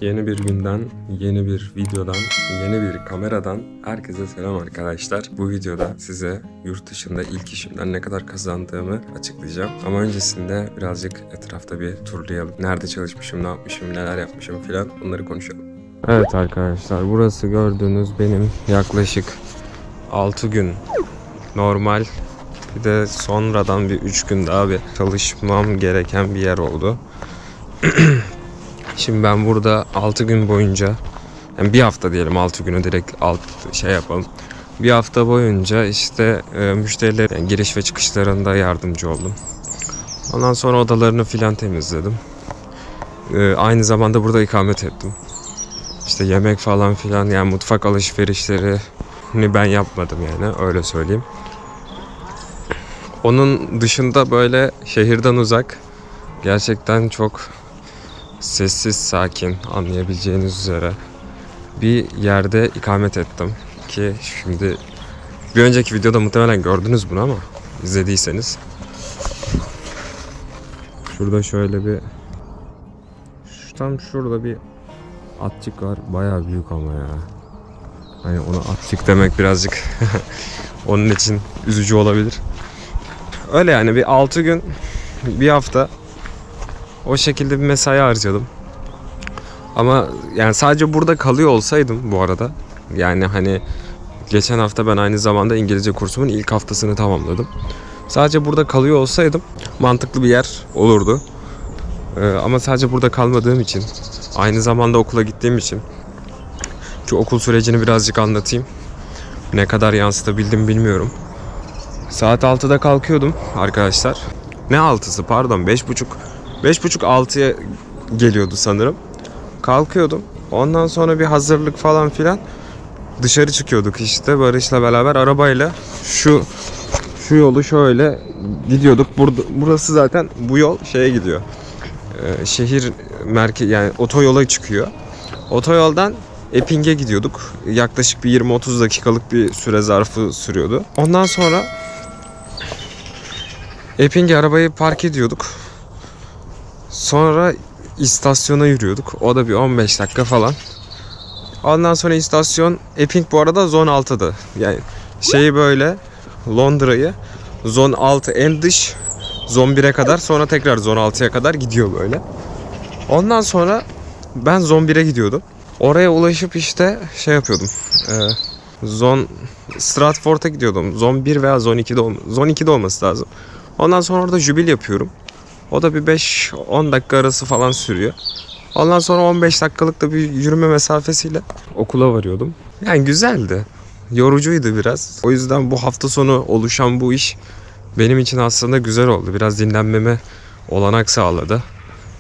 Yeni bir günden, yeni bir videodan, yeni bir kameradan herkese selam arkadaşlar. Bu videoda size yurt dışında ilk işimden ne kadar kazandığımı açıklayacağım. Ama öncesinde birazcık etrafta bir turlayalım. Nerede çalışmışım, ne yapmışım, neler yapmışım filan bunları konuşalım. Evet arkadaşlar, burası gördüğünüz benim yaklaşık 6 gün normal, bir de sonradan bir 3 gün daha bir çalışmam gereken bir yer oldu. Şimdi ben burada 6 gün boyunca, yani bir hafta diyelim, 6 günü direkt yapalım. Bir hafta boyunca işte müşterilerin yani giriş ve çıkışlarında yardımcı oldum. Ondan sonra odalarını filan temizledim. Aynı zamanda burada ikamet ettim. İşte yemek falan filan, yani mutfak alışverişlerini ben yapmadım, yani öyle söyleyeyim. Onun dışında böyle şehirden uzak, gerçekten çok sessiz, sakin, anlayabileceğiniz üzere bir yerde ikamet ettim. Ki şimdi bir önceki videoda muhtemelen gördünüz bunu, ama izlediyseniz. Şurada şöyle bir, tam şurada bir atçık var. Bayağı büyük ama ya. Hani ona atçık demek birazcık onun için üzücü olabilir. Öyle yani, bir 6 gün, bir hafta o şekilde bir mesai harcadım. Ama yani sadece burada kalıyor olsaydım bu arada, yani hani geçen hafta ben aynı zamanda İngilizce kursumun ilk haftasını tamamladım. Sadece burada kalıyor olsaydım mantıklı bir yer olurdu. Ama sadece burada kalmadığım için, aynı zamanda okula gittiğim için, şu okul sürecini birazcık anlatayım. Ne kadar yansıtabildim bilmiyorum. Saat 6'da kalkıyordum arkadaşlar. Ne 6'sı, pardon, 5.30-6'ya geliyordu sanırım. Kalkıyordum. Ondan sonra bir hazırlık falan filan. Dışarı çıkıyorduk işte Barış'la beraber arabayla. Şu yolu şöyle gidiyorduk. Burası zaten, bu yol şeye gidiyor. Şehir merkezi, yani otoyola çıkıyor. Otoyoldan Epping'e gidiyorduk. Yaklaşık bir 20-30 dakikalık bir süre zarfı sürüyordu. Ondan sonra Epping'e arabayı park ediyorduk. Sonra istasyona yürüyorduk. O da bir 15 dakika falan. Ondan sonra istasyon, Epping bu arada zon 6'da. Yani böyle Londra'yı zon 6 en dış, zon 1'e kadar, sonra tekrar zon 6'ya kadar gidiyor böyle. Ondan sonra ben zon 1'e gidiyordum. Oraya ulaşıp işte yapıyordum. Zon Stratford'a gidiyordum. Zon 1 veya zon 2'de olması lazım. Ondan sonra orada jübil yapıyorum. O da bir 5-10 dakika arası falan sürüyor. Ondan sonra 15 dakikalık da bir yürüme mesafesiyle okula varıyordum. Yani güzeldi. Yorucuydu biraz. O yüzden bu hafta sonu oluşan bu iş benim için aslında güzel oldu. Biraz dinlenmeme olanak sağladı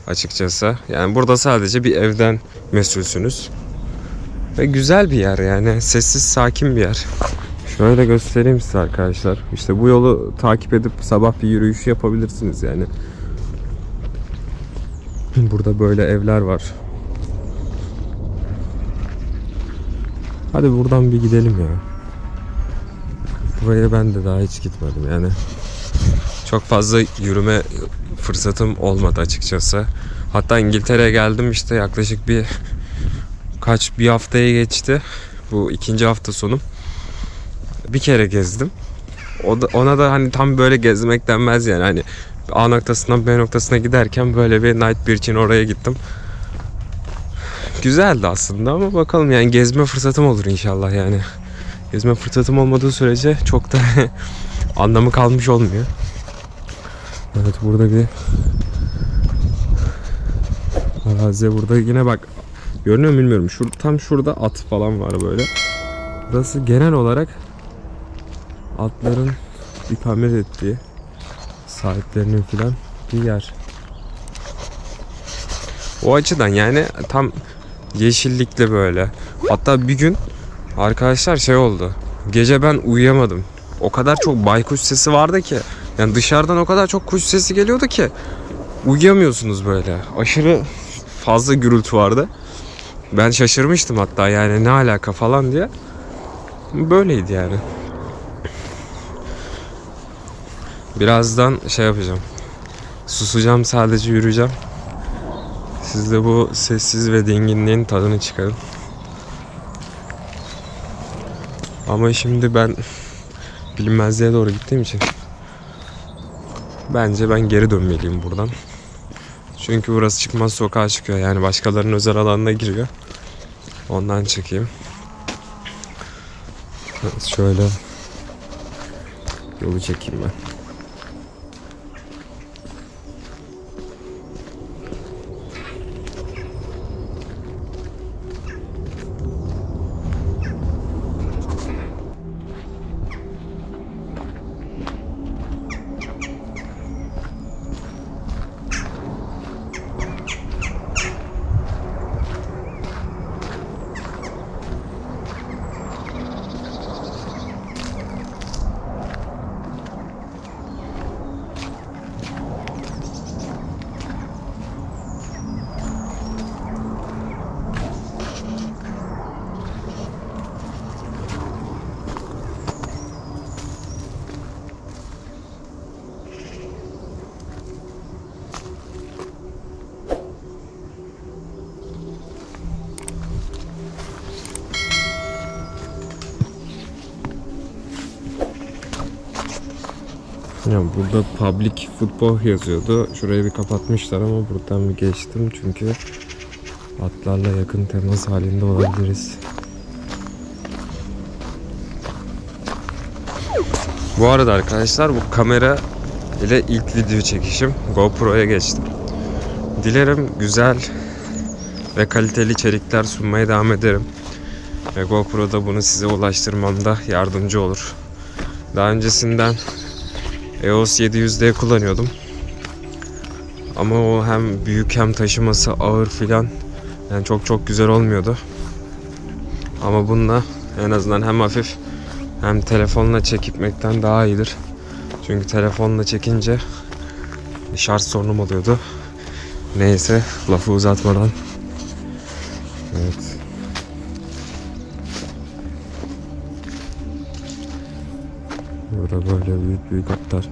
açıkçası. Yani burada sadece bir evden mesulsünüz. Ve güzel bir yer yani. Sessiz, sakin bir yer. Şöyle göstereyim size arkadaşlar. İşte bu yolu takip edip sabah bir yürüyüş yapabilirsiniz yani. Burada böyle evler var. Hadi buradan bir gidelim ya. Buraya ben de daha hiç gitmedim yani. Çok fazla yürüme fırsatım olmadı açıkçası. Hatta İngiltere'ye geldim işte, yaklaşık bir haftaya geçti. Bu ikinci hafta sonum. Bir kere gezdim. Ona da hani tam böyle gezmek denmez yani. Hani A noktasından B noktasına giderken böyle bir night bir için oraya gittim. Güzeldi aslında, ama bakalım yani, gezme fırsatım olur inşallah yani. Gezme fırsatım olmadığı sürece çok da anlamı kalmış olmuyor. Evet, burada bir arazi, burada yine bak, görünüyor mu bilmiyorum. Tam şurada at falan var böyle. Burası genel olarak atların ikamet ettiği, sahiplerinin filan bir yer. O açıdan yani tam yeşillikli böyle. Hatta bir gün arkadaşlar oldu. Gece ben uyuyamadım. O kadar çok baykuş sesi vardı ki. Yani dışarıdan o kadar çok kuş sesi geliyordu ki uyuyamıyorsunuz böyle. Aşırı fazla gürültü vardı. Ben şaşırmıştım hatta, yani ne alaka falan diye. Böyleydi yani. Birazdan yapacağım. Susacağım, sadece yürüyeceğim. Siz de bu sessiz ve dinginliğin tadını çıkarın. Ama şimdi ben bilinmezliğe doğru gittiğim için bence ben geri dönmeliyim buradan. Çünkü burası çıkmaz sokağa çıkıyor. Yani başkalarının özel alanına giriyor. Ondan çekeyim. Şöyle yolu çekeyim ben. Ya burada public football yazıyordu. Şurayı bir kapatmışlar ama buradan bir geçtim çünkü atlarla yakın temas halinde olabiliriz. Bu arada arkadaşlar bu kamera ile ilk video çekişim. GoPro'ya geçtim. Dilerim güzel ve kaliteli içerikler sunmaya devam ederim. Ve GoPro'da bunu size ulaştırmamda yardımcı olur. Daha öncesinden EOS 700D kullanıyordum. Ama o hem büyük hem taşıması ağır filan. Yani çok güzel olmuyordu. Ama bununla en azından hem hafif hem telefonla çekmekten daha iyidir. Çünkü telefonla çekince şarj sorunum oluyordu. Neyse lafı uzatmadan. Evet. Burada böyle büyük atlar.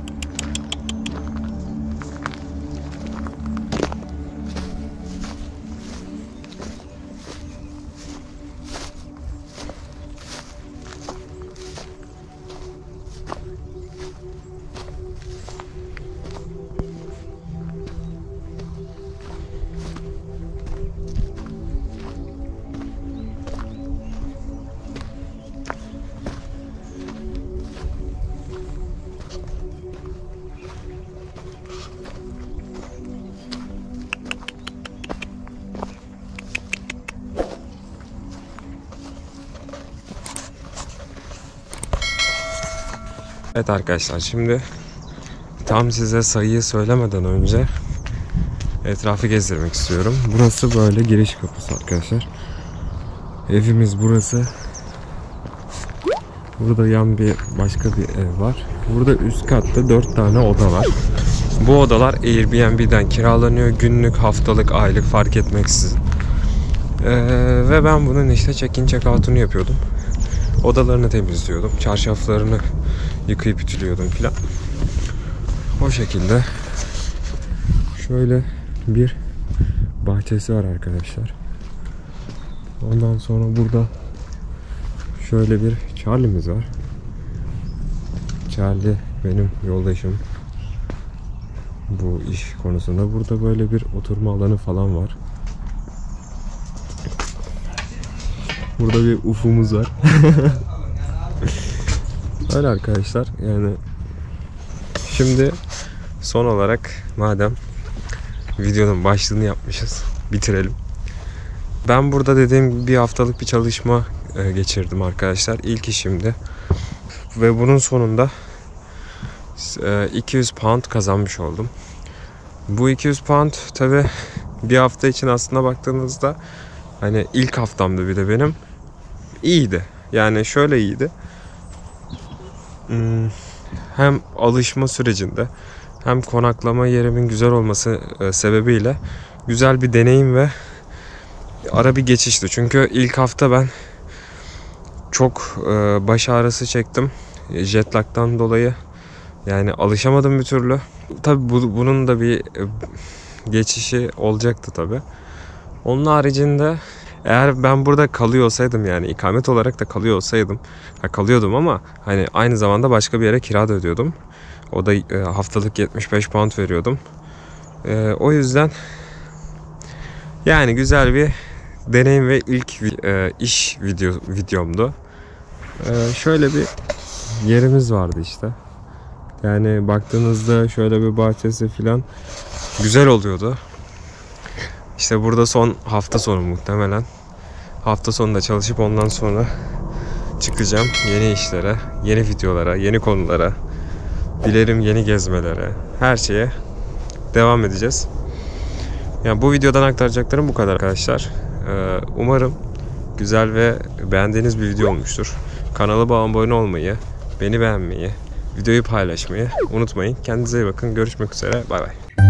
Evet arkadaşlar, şimdi tam size sayıyı söylemeden önce etrafı gezdirmek istiyorum. Burası böyle giriş kapısı arkadaşlar. Evimiz burası. Burada yan bir başka bir ev var. Burada üst katta 4 tane oda var. Bu odalar Airbnb'den kiralanıyor. Günlük, haftalık, aylık fark etmeksizin. Ve ben bunun işte check-in check-out'unu yapıyordum. Odalarını temizliyordum. Çarşaflarını yıkayıp ütülüyordum filan. O şekilde. Şöyle bir bahçesi var arkadaşlar. Ondan sonra burada şöyle bir Charlie'miz var. Charlie benim yoldaşım bu iş konusunda. Burada böyle bir oturma alanı falan var. Burada bir ufumuz var. Öyle arkadaşlar, yani şimdi son olarak madem videonun başlığını yapmışız, bitirelim. Ben burada dediğim gibi bir haftalık bir çalışma geçirdim arkadaşlar. İlk işimdi. Ve bunun sonunda 200 pound kazanmış oldum. Bu 200 pound tabi bir hafta için aslında baktığınızda, hani ilk haftamdı bir de benim, iyiydi. Yani şöyle iyiydi. Hem alışma sürecinde hem konaklama yerimin güzel olması sebebiyle güzel bir deneyim ve ara bir geçişti. Çünkü ilk hafta ben çok baş ağrısı çektim. Jet lag'dan dolayı yani alışamadım bir türlü. Tabii bunun da bir geçişi olacaktı tabii. Onun haricinde eğer ben burada kalıyor olsaydım, yani ikamet olarak da kalıyor olsaydım, kalıyordum ama hani aynı zamanda başka bir yere kira da ödüyordum. O da haftalık 75 pound veriyordum. O yüzden yani güzel bir deneyim ve ilk iş videomdu. Şöyle bir yerimiz vardı işte. Yani baktığınızda şöyle bir bahçesi falan güzel oluyordu. İşte burada son hafta sonu muhtemelen. Hafta sonunda çalışıp ondan sonra çıkacağım yeni işlere, yeni videolara, yeni konulara, dilerim yeni gezmelere, her şeye devam edeceğiz. Yani bu videodan aktaracaklarım bu kadar arkadaşlar. Umarım güzel ve beğendiğiniz bir video olmuştur. Kanala abone olmayı, beni beğenmeyi, videoyu paylaşmayı unutmayın. Kendinize iyi bakın. Görüşmek üzere. Bay bay.